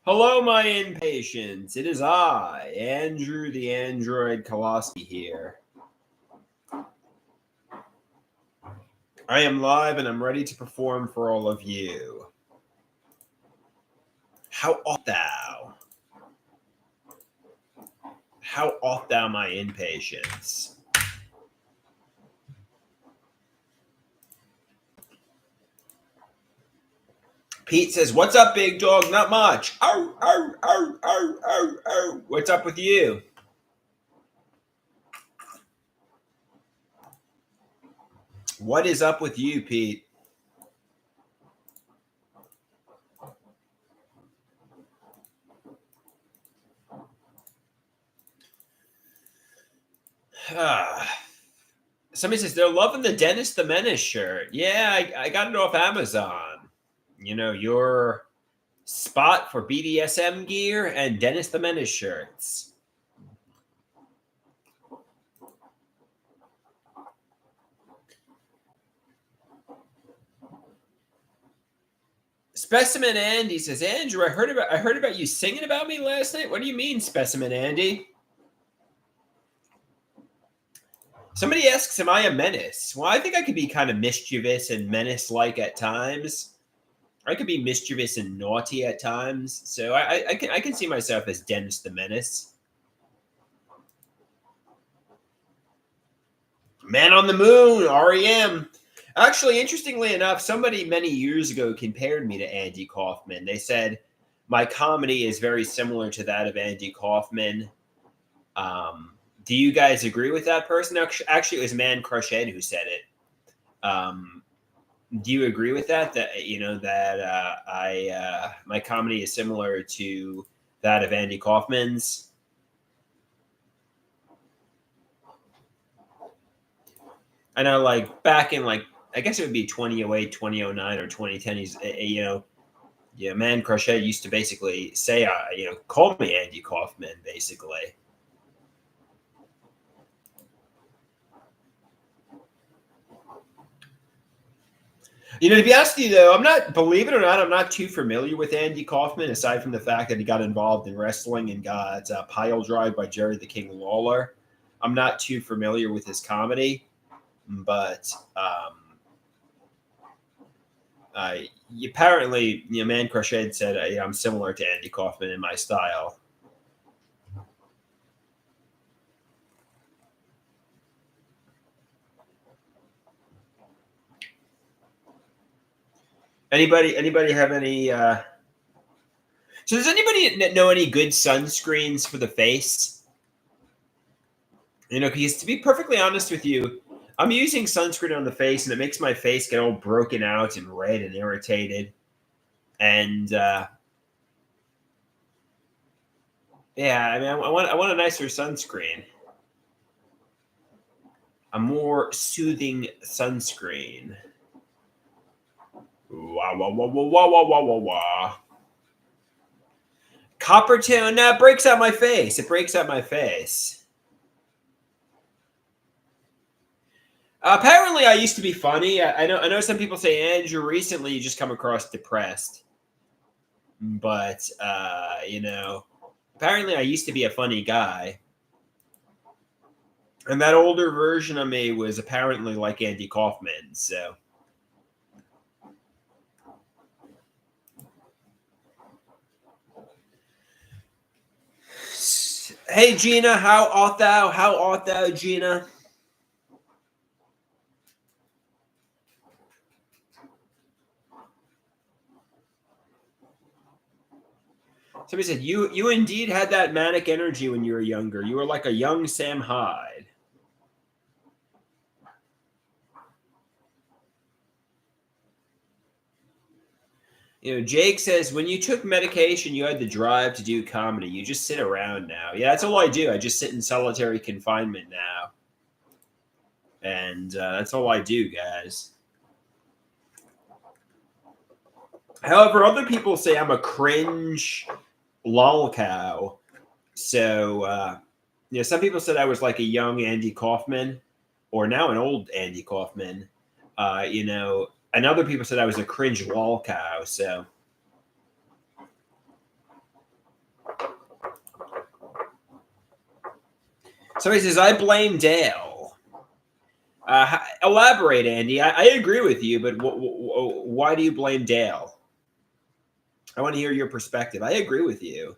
Hello, my impatience. It is I, Andrew the Android Koloski here. I am live and I'm ready to perform for all of you. How art thou? How art thou, my impatience? Pete says, "What's up, big dog? Not much. Oh, oh, oh, oh, oh, oh. What's up with you?" What is up with you, Pete? Somebody says they're loving the Dennis the Menace shirt. Yeah, I got it off Amazon. You know, your spot for BDSM gear and Dennis the Menace shirts. Specimen Andy says, Andrew, I heard about you singing about me last night. What do you mean, Specimen Andy? Somebody asks, am I a menace? Well, I think I could be kind of mischievous and menace-like at times. I could be mischievous and naughty at times. So I can see myself as Dennis the Menace. Man on the Moon, REM. Actually, interestingly enough, somebody many years ago compared me to Andy Kaufman. They said my comedy is very similar to that of Andy Kaufman. Do you guys agree with that person? Actually, it was Man Crush Ed who said it. Do you agree with that? That my comedy is similar to that of Andy Kaufman's? I know, like back in I guess it would be 2008, 2009, or 2010. He's Man Crush Ed used to basically say, call me Andy Kaufman, basically. To be honest with you, though, believe it or not, I'm not too familiar with Andy Kaufman, aside from the fact that he got involved in wrestling and got pile drive by Jerry the King Lawler. I'm not too familiar with his comedy, but apparently, Man Crush Ed said I'm similar to Andy Kaufman in my style. Anybody have any? So does anybody know any good sunscreens for the face? Because to be perfectly honest with you, I'm using sunscreen on the face, and it makes my face get all broken out and red and irritated. And yeah, I mean, I want a nicer sunscreen, a more soothing sunscreen. Wah wah wah wah wah wah wah wah wah. Copper tone, no, it breaks out my face. It breaks out my face. Apparently, I used to be funny. I know some people say, Andrew, recently you just come across depressed. But apparently I used to be a funny guy. And that older version of me was apparently like Andy Kaufman, so. Hey, Gina, how art thou? How art thou, Gina? Somebody said, you indeed had that manic energy when you were younger. You were like a young Sam Hyde. Jake says, when you took medication, you had the drive to do comedy. You just sit around now. Yeah, that's all I do. I just sit in solitary confinement now. And that's all I do, guys. However, other people say I'm a cringe lolcow. So, some people said I was like a young Andy Kaufman, or now an old Andy Kaufman. And other people said I was a cringe lolcow. So, Somebody says, I blame Dale. Elaborate, Andy. I agree with you, but why do you blame Dale? I want to hear your perspective. I agree with you.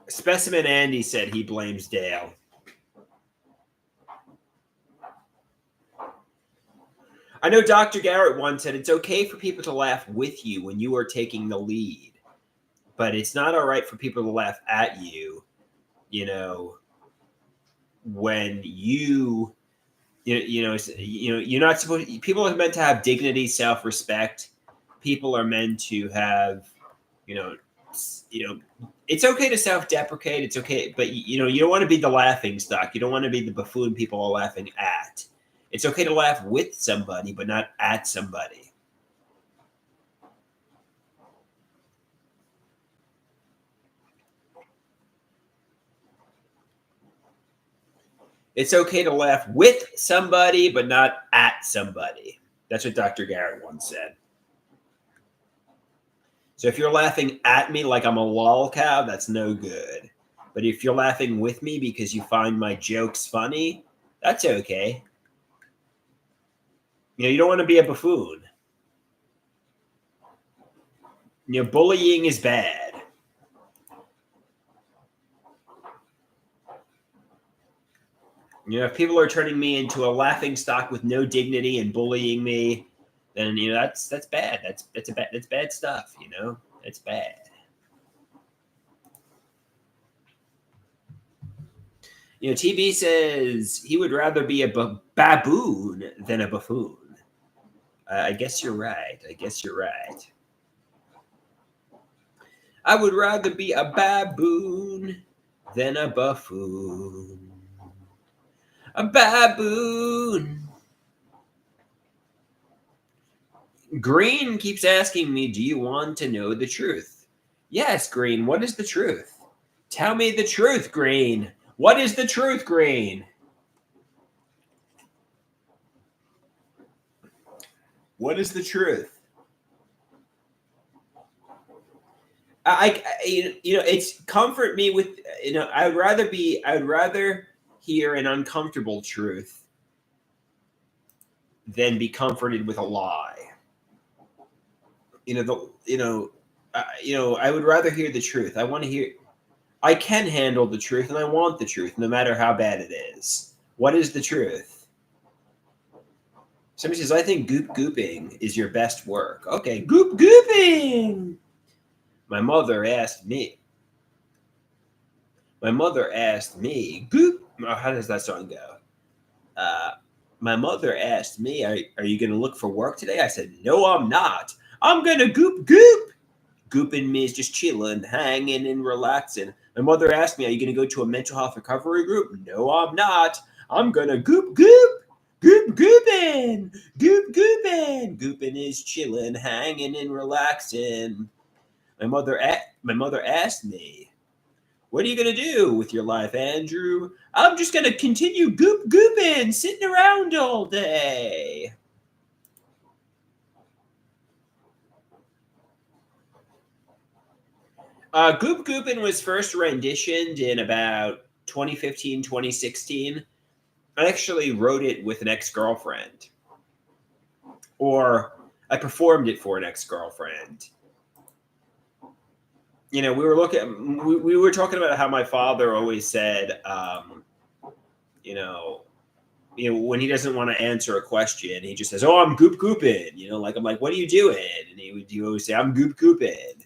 Specimen Andy said he blames Dale. I know Dr. Garrett once said it's okay for people to laugh with you when you are taking the lead, but it's not all right for people to laugh at you, when you're not supposed. People are meant to have dignity, self-respect. People are meant to have, you know, it's okay to self-deprecate. It's okay, but you don't want to be the laughing stock. You don't want to be the buffoon people are laughing at. It's okay to laugh with somebody, but not at somebody. It's okay to laugh with somebody, but not at somebody. That's what Dr. Garrett once said. So if you're laughing at me like I'm a lol cow, that's no good. But if you're laughing with me because you find my jokes funny, that's okay. You don't want to be a buffoon. Bullying is bad. If people are turning me into a laughing stock with no dignity and bullying me, then that's bad. That's bad stuff. It's bad. TB says he would rather be a baboon than a buffoon. I guess you're right. I would rather be a baboon than a buffoon. A baboon. Green keeps asking me, do you want to know the truth? Yes, Green. What is the truth? Tell me the truth, Green. What is the truth, Green? What is the truth? It's comfort me with, I'd rather hear an uncomfortable truth than be comforted with a lie. I would rather hear the truth. I can handle the truth and I want the truth no matter how bad it is. What is the truth? Somebody says, I think goop gooping is your best work. Okay, goop gooping. My mother asked me, goop. How does that song go? My mother asked me, are you going to look for work today? I said, no, I'm not. I'm going to goop goop. Gooping means just chilling, hanging, and relaxing. My mother asked me, are you going to go to a mental health recovery group? No, I'm not. I'm going to goop goop. Goop gooping. Goop gooping. Gooping is chilling, hanging, and relaxing. My mother asked me, what are you going to do with your life, Andrew? I'm just going to continue goop gooping, sitting around all day. Goop Goopin' was first renditioned in about 2015, 2016. I actually wrote it with an ex-girlfriend. Or I performed it for an ex-girlfriend. We were talking about how my father always said, when he doesn't want to answer a question, he just says, oh, I'm goop gooping. I'm like, what are you doing? And he always say, I'm goop gooping.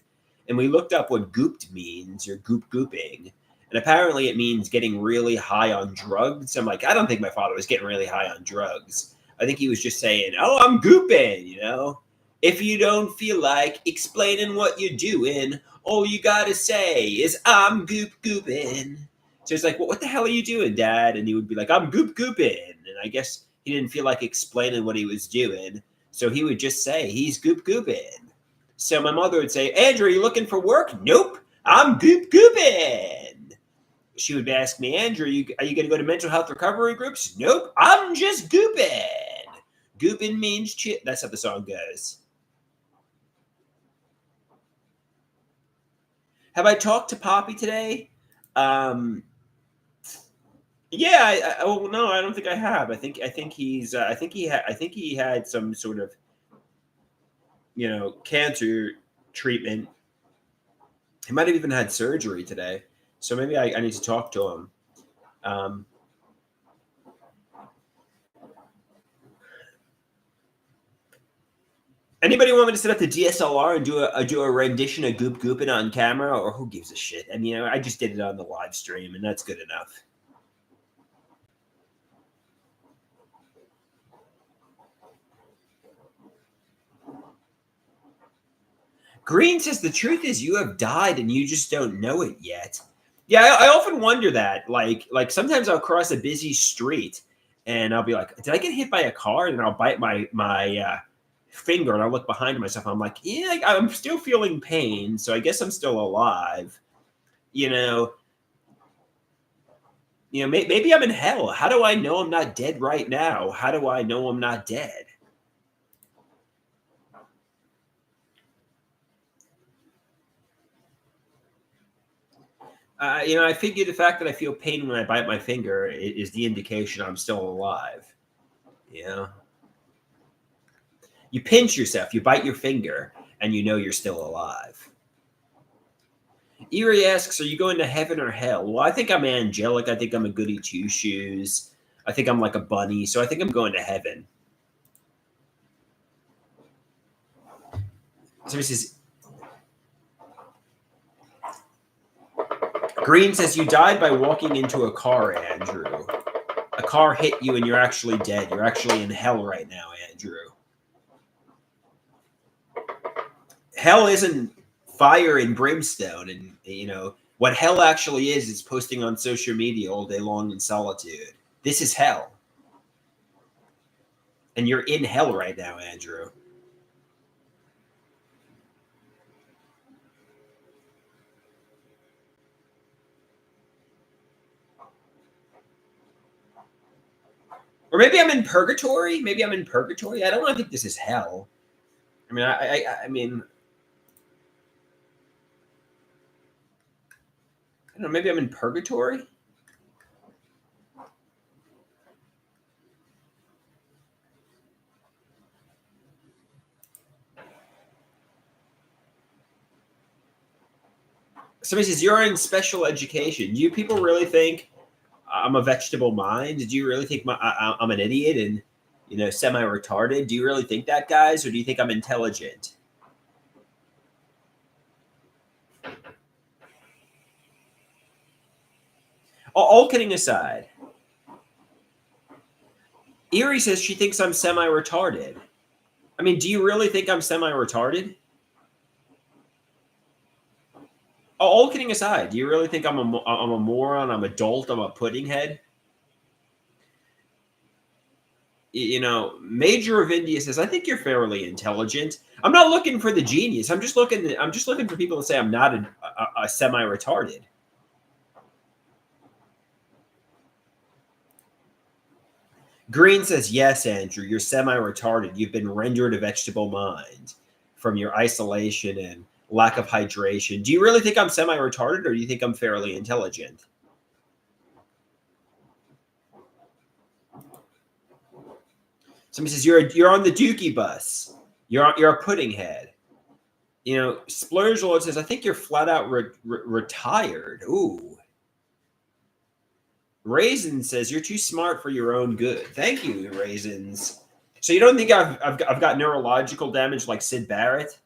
And we looked up what gooped means, or goop gooping. And apparently it means getting really high on drugs. I'm like, I don't think my father was getting really high on drugs. I think he was just saying, oh, I'm gooping, If you don't feel like explaining what you're doing, all you got to say is, I'm goop gooping. So it's like, well, what the hell are you doing, Dad? And he would be like, I'm goop gooping. And I guess he didn't feel like explaining what he was doing. So he would just say, he's goop gooping. So my mother would say, Andrew, are you looking for work? Nope, I'm goop gooping. She would ask me, Andrew, are you going to go to mental health recovery groups? Nope, I'm just gooping. Gooping means That's how the song goes. Have I talked to Poppy today? Um, yeah, oh no, I don't think I have. I think he's I think he had some sort of cancer treatment. He might have even had surgery today, so maybe I need to talk to him. Um, Anybody want me to set up the DSLR and do a rendition of Goop Goopin on camera, or who gives a shit? I mean, I just did it on the live stream, and that's good enough. Green says the truth is you have died and you just don't know it yet. Yeah, I often wonder that. Like sometimes I'll cross a busy street and I'll be like, did I get hit by a car? And then I'll bite my finger and I look behind myself. I'm like, yeah, I'm still feeling pain, so I guess I'm still alive. You know, maybe I'm in hell. How do I know I'm not dead right now? How do I know I'm not dead? I figure the fact that I feel pain when I bite my finger is the indication I'm still alive. You know, you pinch yourself, you bite your finger, and you know you're still alive. Erie asks, "Are you going to heaven or hell?" Well, I think I'm angelic. I think I'm a goody two shoes. I think I'm like a bunny, so I think I'm going to heaven. Somebody says, Green says, "You died by walking into a car, Andrew. A car hit you and you're actually dead. You're actually in hell right now, Andrew." Hell isn't fire and brimstone, and what hell actually is posting on social media all day long in solitude. This is hell, and you're in hell right now, Andrew. Or maybe I'm in purgatory. Maybe I'm in purgatory. I don't think this is hell. I mean, I mean, I don't know. Maybe I'm in purgatory. Somebody says you're in special education. Do you people really think I'm a vegetable mind? Do you really think I'm an idiot and semi retarded? Do you really think that, guys, or do you think I'm intelligent? All kidding aside, Erie says she thinks I'm semi retarded. I mean, do you really think I'm semi retarded? All kidding aside, do you really think I'm a moron? I'm a dolt. I'm a pudding head. Major of India says, "I think you're fairly intelligent. I'm not looking for the genius. I'm just looking for people to say I'm not a semi retarded." Green says, "Yes, Andrew, you're semi retarded. You've been rendered a vegetable mind from your isolation and lack of hydration. Do you really think I'm semi retarded, or do you think I'm fairly intelligent?" Somebody says, "You're on the Dookie bus. You're a pudding head." Splurge Lord says, "I think you're flat out retired." Ooh. Raisin says, "You're too smart for your own good." Thank you, Raisins. So you don't think I've got neurological damage like Sid Barrett?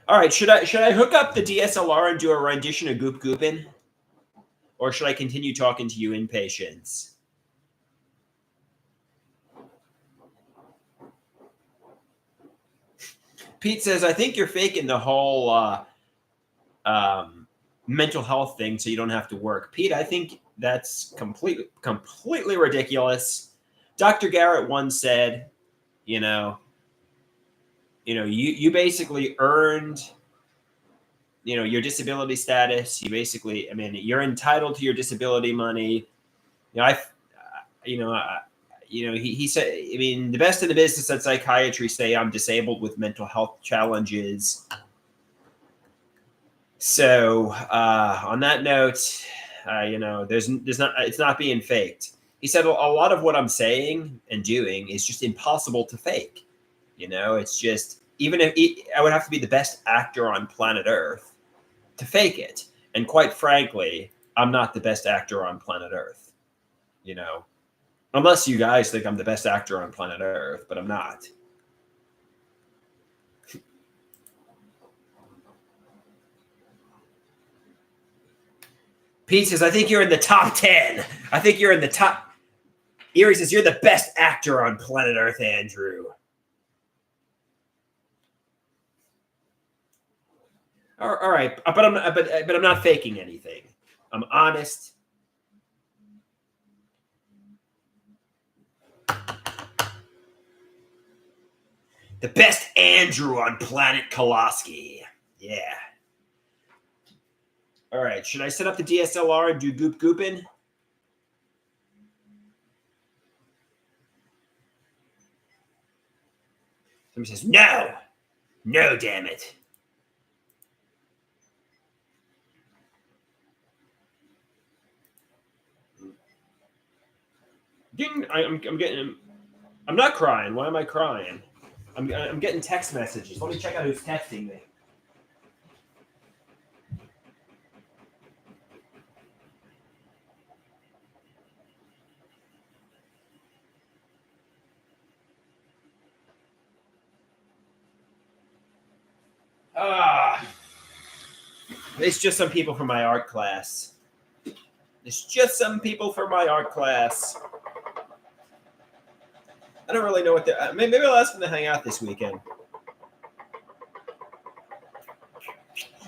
All right, should I hook up the DSLR and do a rendition of Goop Goopin, or should I continue talking to you in patience? Pete says, "I think you're faking the whole mental health thing so you don't have to work." Pete, I think that's completely ridiculous. Dr. Garrett once said, you basically earned your disability status. You basically, I mean, you're entitled to your disability money. You know, I, he said, I mean, the best in the business at psychiatry say I'm disabled with mental health challenges. So on that note, there's not it's not being faked. He said a lot of what I'm saying and doing is just impossible to fake. It's just even if I would have to be the best actor on planet Earth to fake it. And quite frankly, I'm not the best actor on planet Earth. You know, unless you guys think I'm the best actor on planet Earth, but I'm not. Pete says, I think you're in the top 10. I think you're in the top. Erie says, you're the best actor on planet Earth, Andrew. All right, but I'm not faking anything. I'm honest. The best Andrew on planet Koloski. Yeah. All right, should I set up the DSLR and do goop gooping? Somebody says, no. No, damn it. I'm getting. I'm not crying. Why am I crying? I'm getting text messages. Let me check out who's texting me. It's just some people from my art class. It's just some people from my art class. I don't really know what they're. Maybe I'll ask them to hang out this weekend.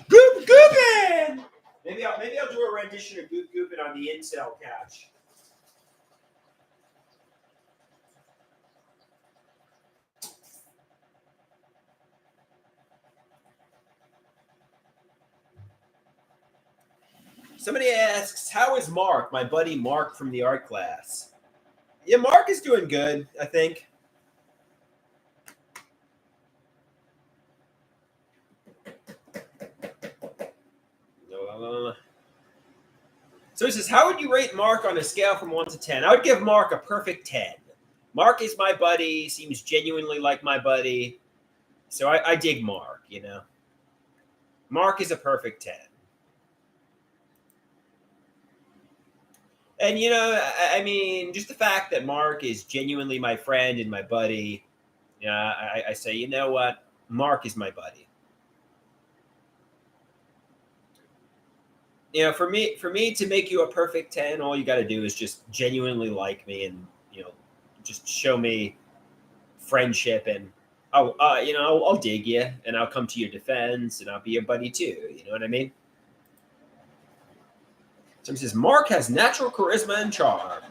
Goop goopin'! Maybe I'll do a rendition of goop goopin' on the incel couch. Somebody asks, how is Mark, my buddy Mark from the art class? Yeah, Mark is doing good, I think. So he says, how would you rate Mark on a scale from 1 to 10? I would give Mark a perfect 10. Mark is my buddy, seems genuinely like my buddy. So I dig Mark, Mark is a perfect 10. And, I mean, just the fact that Mark is genuinely my friend and my buddy, I say, you know what? Mark is my buddy. For me to make you a perfect 10, all you got to do is just genuinely like me and, just show me friendship and I'll dig you and I'll come to your defense and I'll be your buddy too. You know what I mean? Somebody says Mark has natural charisma and charm.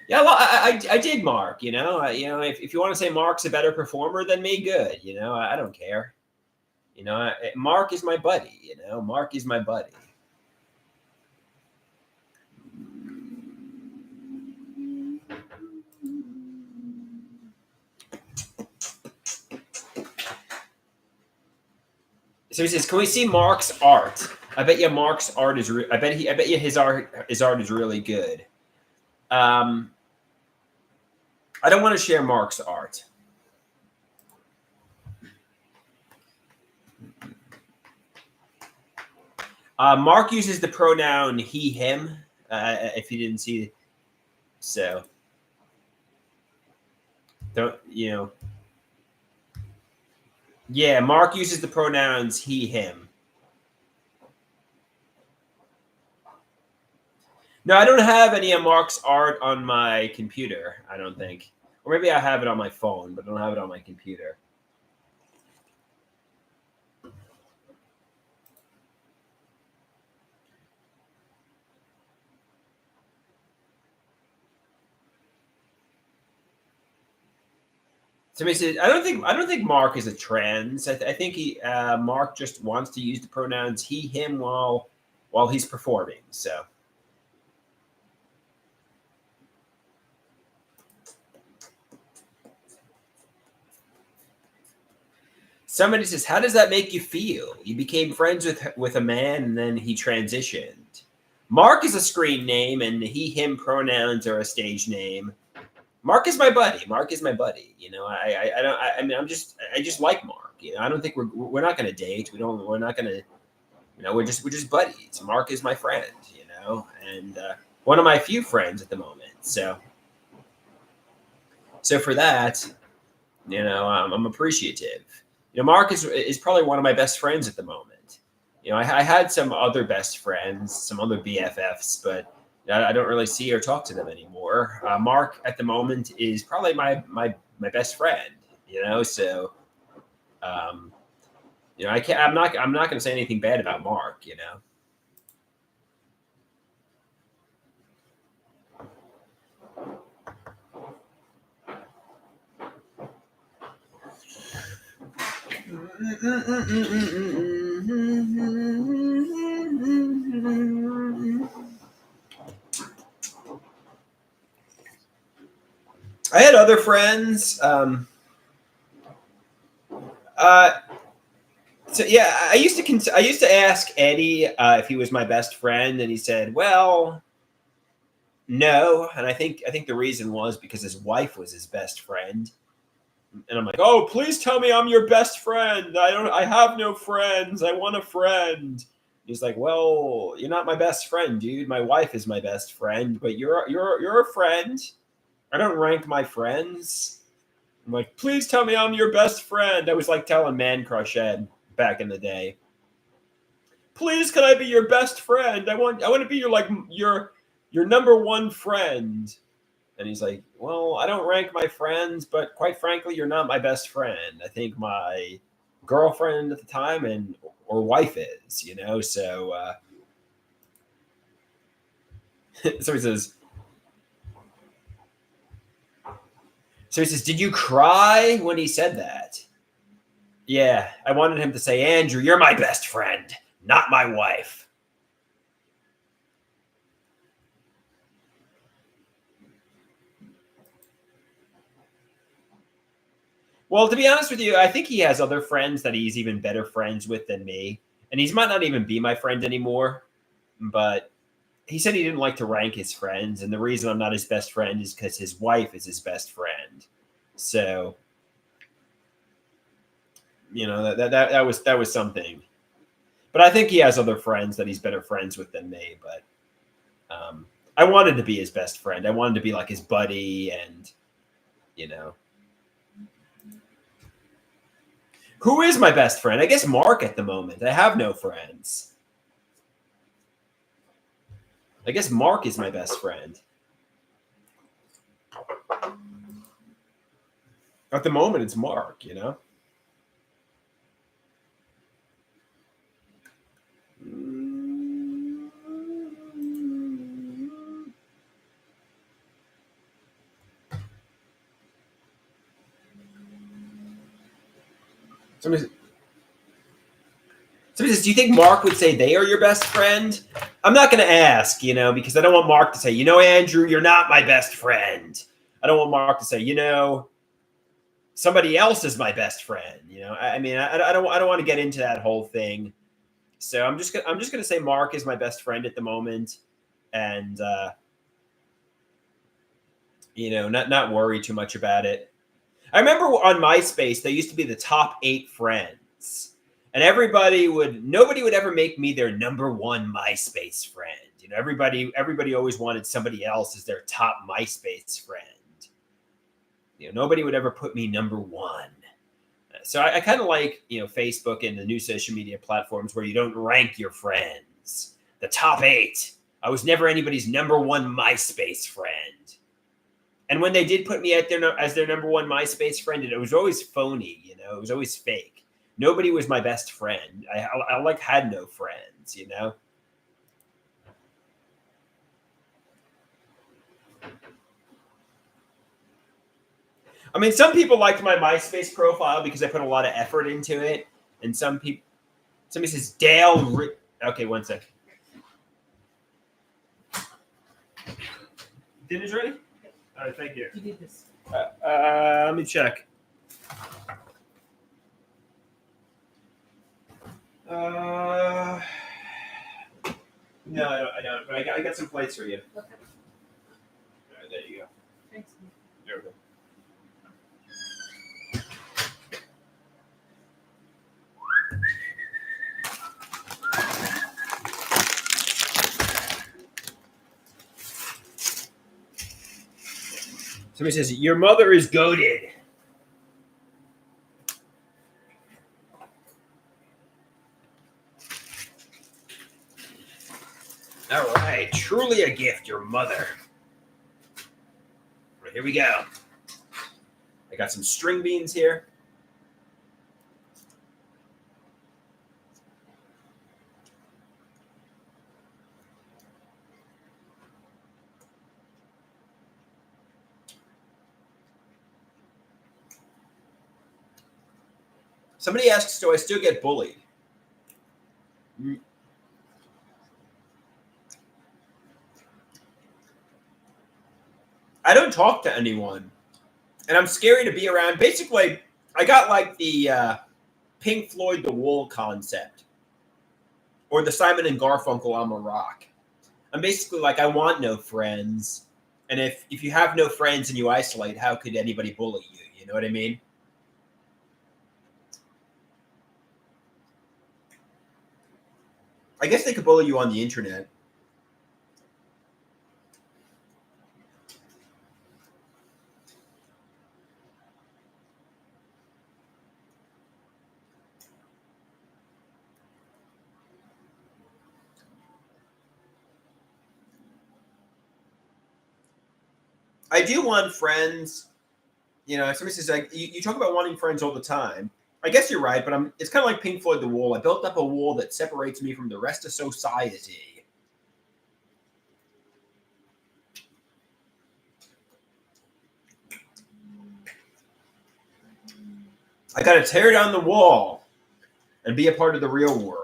Yeah, well, I dig Mark. If you want to say Mark's a better performer than me, good. I don't care. Mark is my buddy. Mark is my buddy. So he says, "Can we see Mark's art? I bet you Mark's art is. I bet you his art is really good. I don't want to share Mark's art. Mark uses the pronoun he, him. If you didn't see, so don't Yeah, Mark uses the pronouns he, him. No, I don't have any of Mark's art on my computer, I don't think. Or maybe I have it on my phone, but I don't have it on my computer. Somebody said, I don't think Mark is a trans. I think Mark just wants to use the pronouns he, him while he's performing. So Somebody says, "How does that make you feel? You became friends with a man, and then he transitioned." Mark is a screen name, and he/him pronouns are a stage name. Mark is my buddy. Mark is my buddy. You know, I don't. I mean, I just like Mark. You know, I don't think we're not going to date. We're not going to. You know, we're just buddies. Mark is my friend. You know, and one of my few friends at the moment. So for that, you know, I'm appreciative. You know, Mark is probably one of my best friends at the moment. You know, I had some other best friends, some other BFFs, but I don't really see or talk to them anymore. Mark at the moment is probably my best friend. You know, so um, you know, I'm not going to say anything bad about Mark. You know. I had other friends. Uh, so yeah, I used to ask Eddie if he was my best friend, and he said, "Well, no." And I think the reason was because his wife was his best friend. And I'm like, "Oh, please tell me I'm your best friend. I have no friends. I want a friend." He's like, "Well, you're not my best friend, dude. My wife is my best friend, but you're a friend. I don't rank my friends." I'm like, "Please tell me I'm your best friend." I was like telling Man Crush Ed back in the day. "Please, can I be your best friend? I want to be your number one friend." And he's like, "Well, I don't rank my friends, but quite frankly, you're not my best friend. I think my girlfriend at the time and or wife is, you know." So so he says, "Did you cry when he said that?" Yeah, I wanted him to say, "Andrew, you're my best friend, not my wife." Well, to be honest with you, I think he has other friends that he's even better friends with than me. And he might not even be my friend anymore. But he said he didn't like to rank his friends. And the reason I'm not his best friend is because his wife is his best friend. So, you know, that was something. But I think he has other friends that he's better friends with than me. But I wanted to be his best friend. I wanted to be like his buddy and, you know. Who is my best friend? I guess Mark at the moment. I have no friends. I guess Mark is my best friend. At the moment, it's Mark, you know? Somebody, somebody says, "Do you think Mark would say they are your best friend?" I'm not going to ask, you know, because I don't want Mark to say, "You know, Andrew, you're not my best friend." I don't want Mark to say, "You know, somebody else is my best friend." You know, I mean, I don't want to get into that whole thing. So I'm just gonna say Mark is my best friend at the moment, and you know, not worry too much about it. I remember on MySpace there used to be the top 8 friends, and nobody would ever make me their number one MySpace friend. You know, everybody always wanted somebody else as their top MySpace friend. You know, nobody would ever put me number one. So I kind of like, you know, Facebook and the new social media platforms where you don't rank your friends. The top 8. I was never anybody's number one MySpace friend. And when they did put me as their number one MySpace friend, it was always phony. You know, it was always fake. Nobody was my best friend. I like had no friends. You know. I mean, some people liked my MySpace profile because I put a lot of effort into it, and somebody says Dale. Okay, one second. Dinner's ready. All right, thank you. You did this. Let me check. Uh, no, I don't. But I got some plates for you. Okay. All right, there you go. Thanks. There we go. Somebody says, your mother is goated. All right. Truly a gift, your mother. Right, here we go. I got some string beans here. Somebody asks, do I still get bullied? I don't talk to anyone. And I'm scary to be around. Basically, I got like the Pink Floyd The Wall concept. Or the Simon and Garfunkel I'm a Rock. I'm basically like, I want no friends. And if you have no friends and you isolate, how could anybody bully you? You know what I mean? I guess they could bully you on the internet. I do want friends. You know, somebody says, like, you talk about wanting friends all the time. I guess you're right, but it's kind of like Pink Floyd The Wall. I built up a wall that separates me from the rest of society. I got to tear down the wall and be a part of the real world.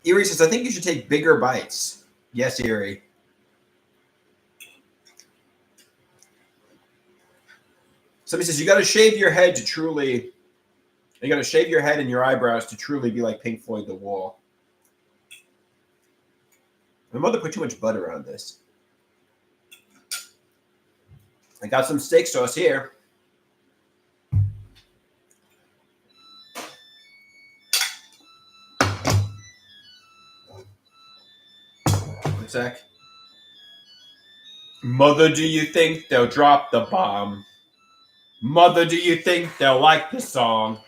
Erie says, I think you should take bigger bites. Yes, Erie. Somebody says, you got to shave your head to truly, you got to shave your head and your eyebrows to truly be like Pink Floyd The Wall. My mother put too much butter on this. I got some steak sauce here. One sec. Mother, do you think they'll drop the bomb? Mother, do you think they'll like the song?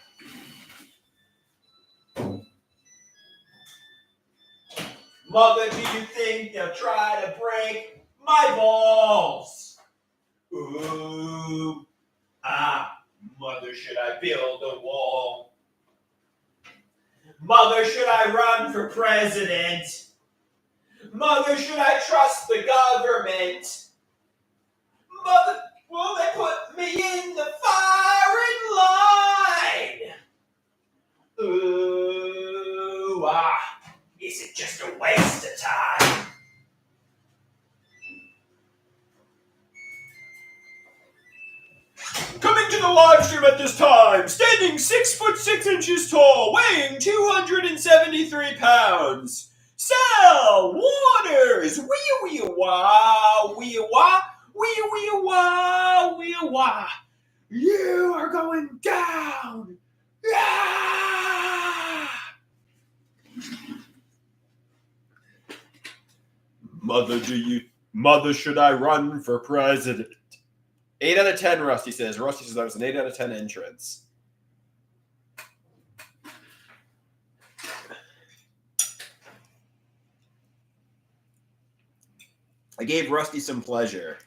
Mother, do you think they'll try to break my balls? Ooh, mother, should I build a wall? Mother, should I run for president? Mother, should I trust the government? Mother, will they put me in the firing line? Ooh, is it just a waste of time? Coming to the live stream at this time, standing 6'6" tall, weighing 273 pounds. Sal Waters, wee wah, wee wah, wee wah, wee wah. You are going down. Ah! Mother, should I run for president? 8 out of 10, Rusty says. Rusty says that was an 8 out of 10 entrance. I gave Rusty some pleasure.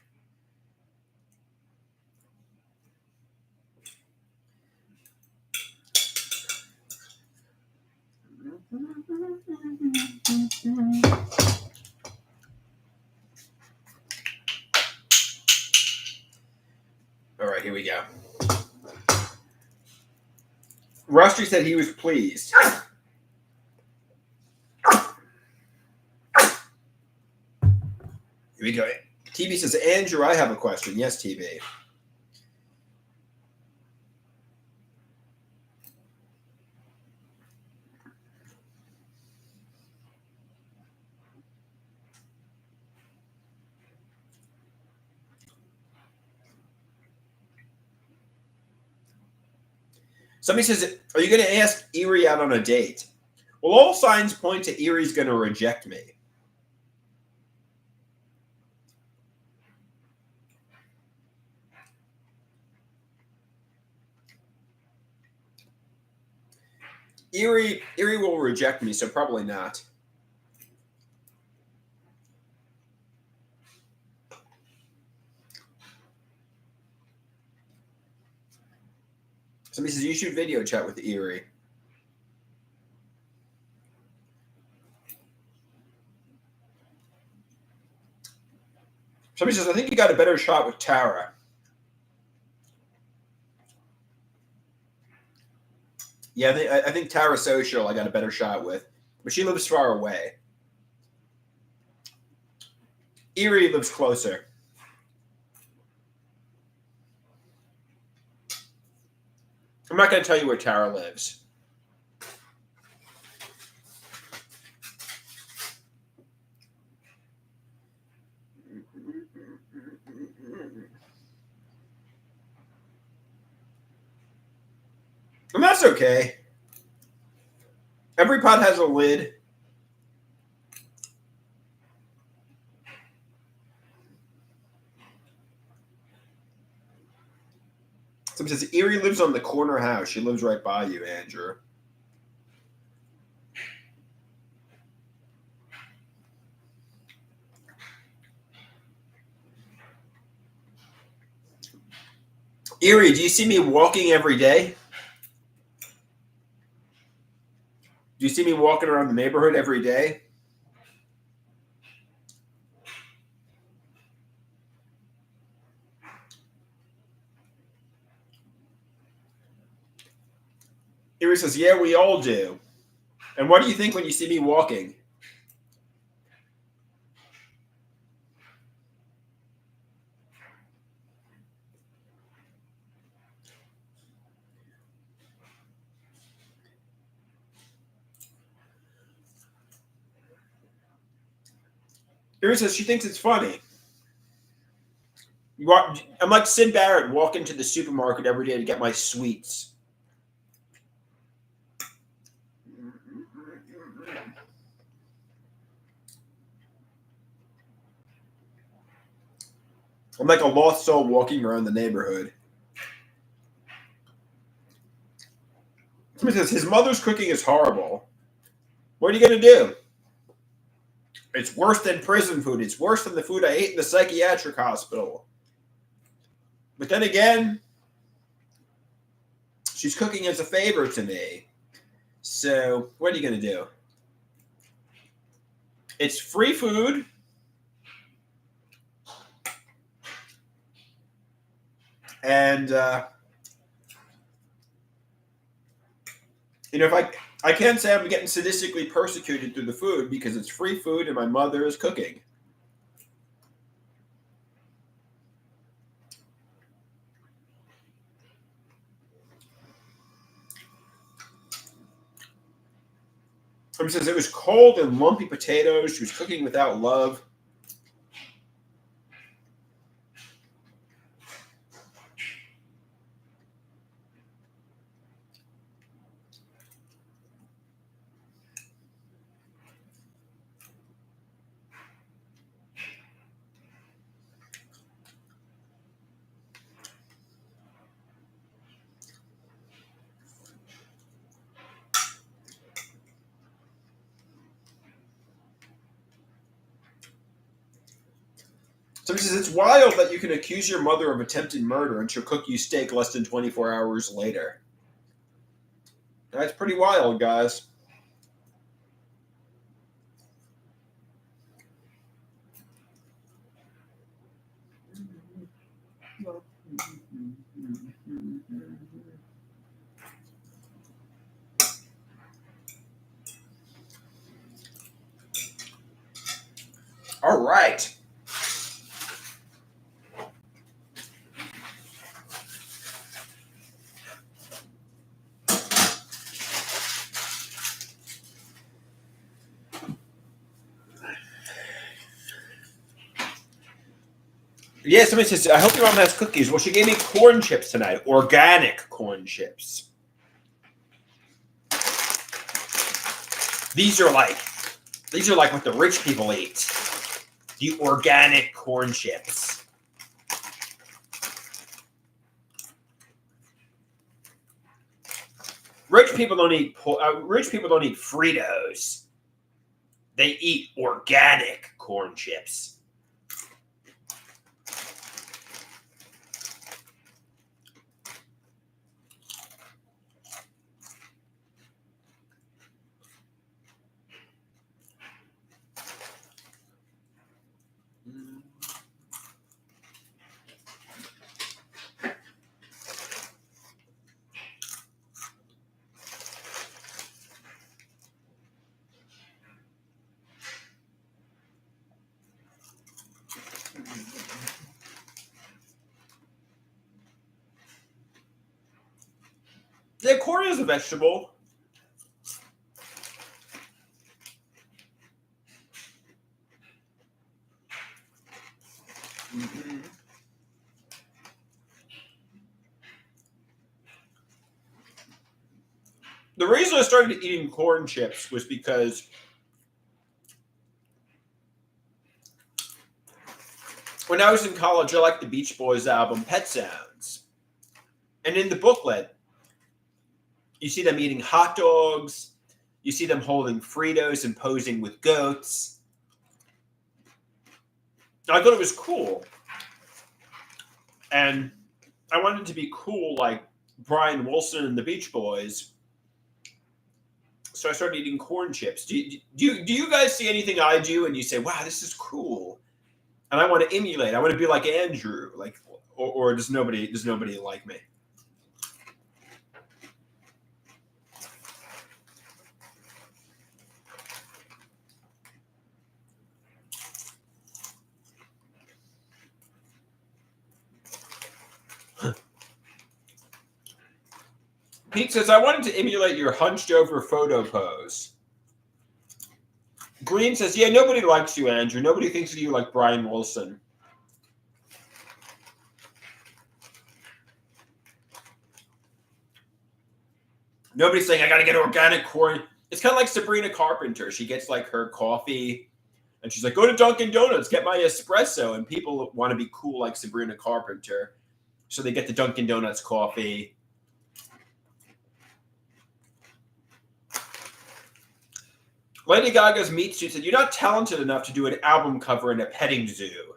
All right, here we go. Rusty said he was pleased. Here we go. TV says, Andrew, I have a question. Yes, TV. Somebody says, are you going to ask Erie out on a date? Well, all signs point to Erie's going to reject me. Erie will reject me, so probably not. Somebody says, you should video chat with Erie. Somebody says, I think you got a better shot with Tara. Yeah, I think Tara Social I got a better shot with. But she lives far away. Erie lives closer. I'm not going to tell you where Tara lives. And that's okay. Every pot has a lid. Somebody says, Erie lives on the corner house. She lives right by you, Andrew. Erie, do you see me walking every day? Do you see me walking around the neighborhood every day? Erie says, yeah, we all do. And what do you think when you see me walking? Erie says she thinks it's funny. I'm like Sid Barrett walking to the supermarket every day to get my sweets. I'm like a lost soul walking around the neighborhood. Somebody says his mother's cooking is horrible. What are you going to do? It's worse than prison food. It's worse than the food I ate in the psychiatric hospital. But then again, she's cooking as a favor to me. So what are you going to do? It's free food. And, if I can't say I'm getting sadistically persecuted through the food because it's free food and my mother is cooking. It says it was cold and lumpy potatoes. She was cooking without love. Somebody says it's wild that you can accuse your mother of attempted murder and she'll cook you steak less than 24 hours later. That's pretty wild, guys. All right. Yeah, somebody says, I hope your mom has cookies. Well, she gave me corn chips tonight, organic corn chips. These are like what the rich people eat. The organic corn chips. Rich people don't eat Fritos. They eat organic corn chips. Yeah, corn is a vegetable. Mm-hmm. The reason I started eating corn chips was because when I was in college, I liked the Beach Boys album Pet Sounds. And in the booklet, you see them eating hot dogs. You see them holding Fritos and posing with goats. I thought it was cool. And I wanted to be cool like Brian Wilson and the Beach Boys. So I started eating corn chips. Do you guys see anything I do and you say, wow, this is cool? And I want to emulate. I want to be like Andrew. Or does nobody like me? Pete says, I wanted to emulate your hunched over photo pose. Green says, yeah, nobody likes you, Andrew. Nobody thinks of you like Brian Wilson. Nobody's saying, I got to get organic corn. It's kind of like Sabrina Carpenter. She gets like her coffee and she's like, go to Dunkin' Donuts, get my espresso. And people want to be cool like Sabrina Carpenter. So they get the Dunkin' Donuts coffee. Lady Gaga's meat suit said, you're not talented enough to do an album cover in a petting zoo.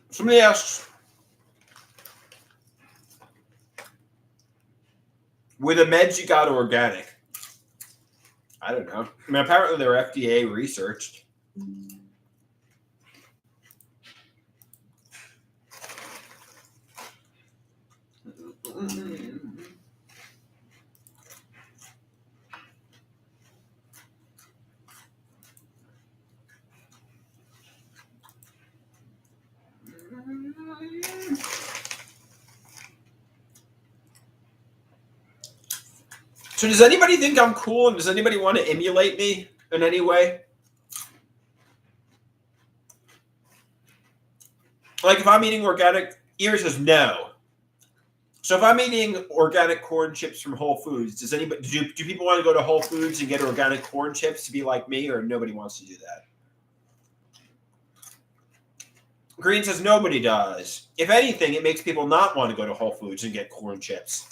Somebody asks, with the meds you got organic? I don't know. I mean, apparently they're FDA researched. So does anybody think I'm cool, and does anybody want to emulate me in any way? Like if I'm eating organic, Ear says no. So if I'm eating organic corn chips from Whole Foods, does anybody do people want to go to Whole Foods and get organic corn chips to be like me, or nobody wants to do that? Green says nobody does. If anything, it makes people not want to go to Whole Foods and get corn chips.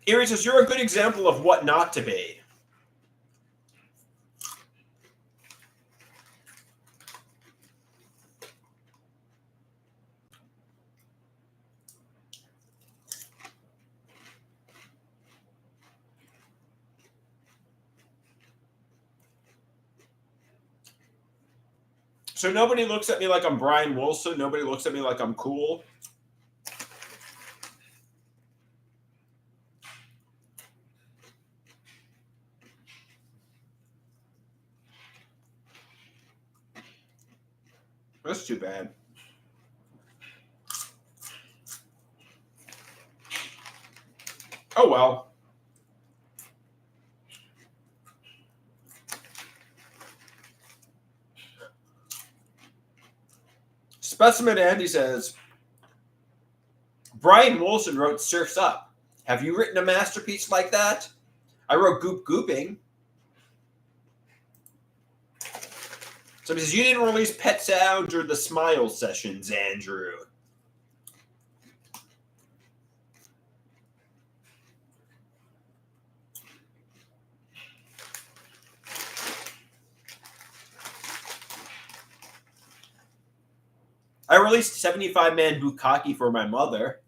Erie says, you're a good example of what not to be. So nobody looks at me like I'm Brian Wilson. Nobody looks at me like I'm cool. That's too bad. Oh, well. Specimen Andy says, Brian Wilson wrote Surf's Up. Have you written a masterpiece like that? I wrote Goop Gooping. Somebody says, you didn't release Pet Sounds or the Smile Sessions, Andrew. I released 75 Man Bukkake for my mother.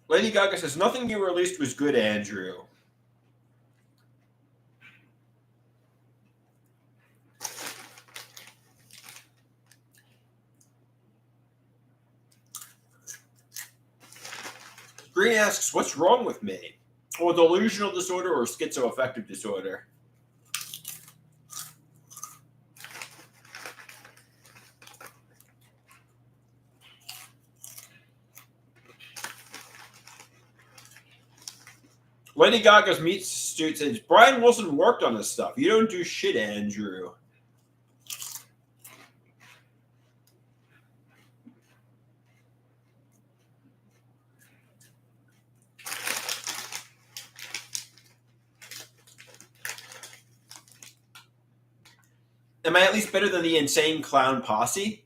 Lady Gaga says, nothing you released was good, Andrew. Green asks, what's wrong with me? Well, delusional disorder or schizoaffective disorder? Lady Gaga's meat suit says, Brian Wilson worked on this stuff. You don't do shit, Andrew. Am I at least better than the Insane Clown Posse?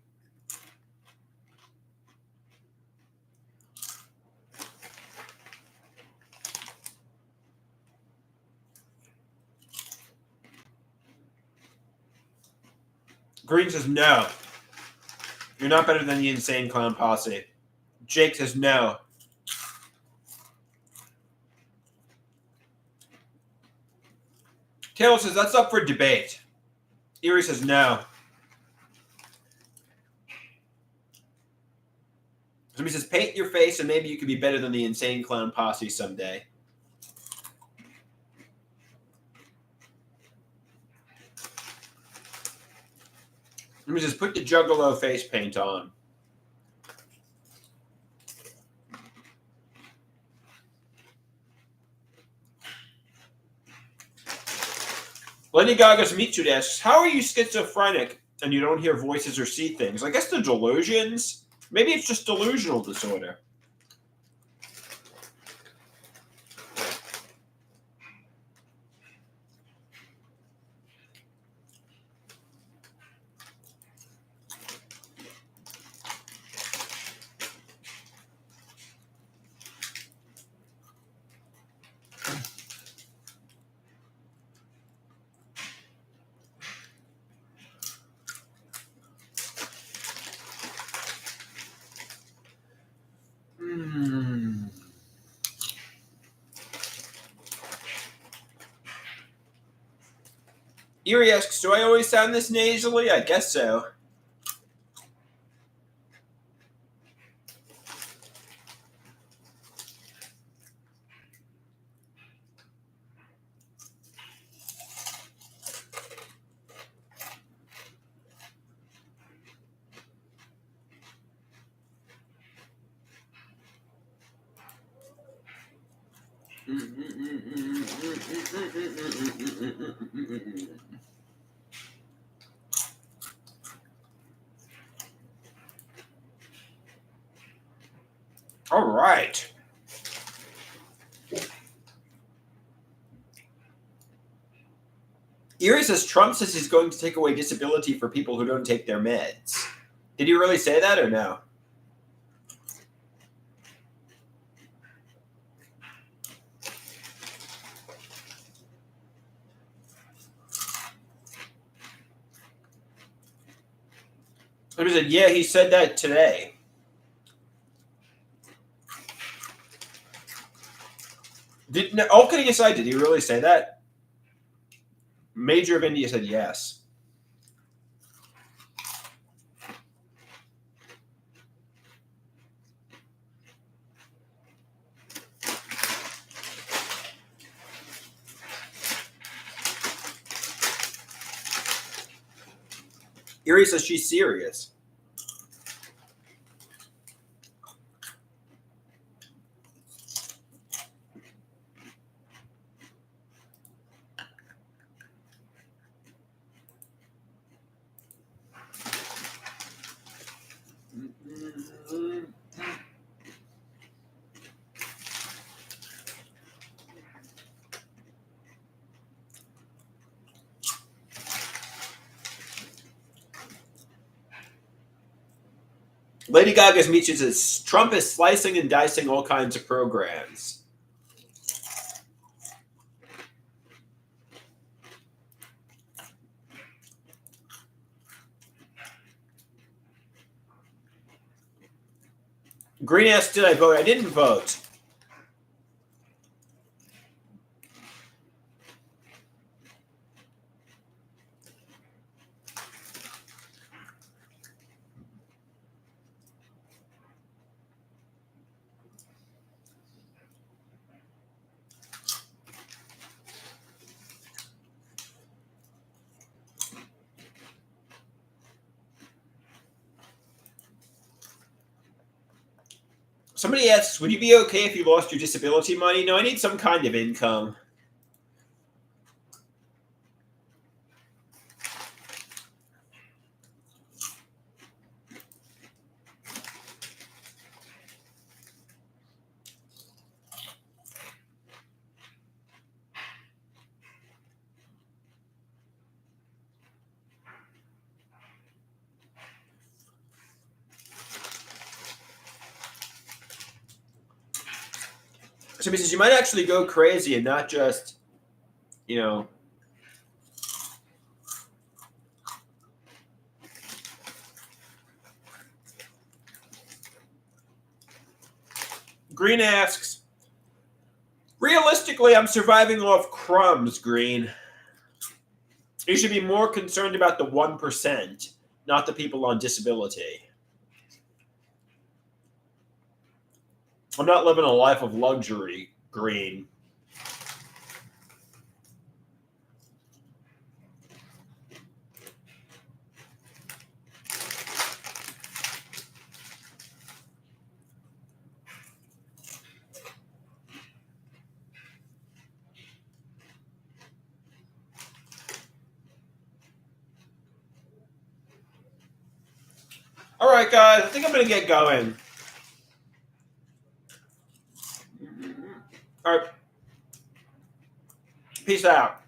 Green says, no. You're not better than the Insane Clown Posse. Jake says, no. Taylor says, that's up for debate. Erie says, no. Somebody says, paint your face and maybe you could be better than the Insane Clown Posse someday. Let me just put the Juggalo face paint on. Lady Gaga's meat suit asks, how are you schizophrenic and you don't hear voices or see things? I guess the delusions. Maybe it's just delusional disorder. Erie asks, do I always sound this nasally? I guess so. All right. Erie says Trump says he's going to take away disability for people who don't take their meds. Did he really say that or no? I said, yeah, he said that today. All kidding aside, did he really say that? Major of India said yes. Erie says she's serious. Lady Gaga's Meaches says Trump is slicing and dicing all kinds of programs. Green asks, did I vote? I didn't vote. Somebody asks, would you be okay if you lost your disability money? No, I need some kind of income. So he says you might actually go crazy and not just, you know. Green asks, realistically, I'm surviving off crumbs, Green. You should be more concerned about the 1%, not the people on disability. I'm not living a life of luxury, Green. All right, guys, I think I'm going to get going. All right. Peace out.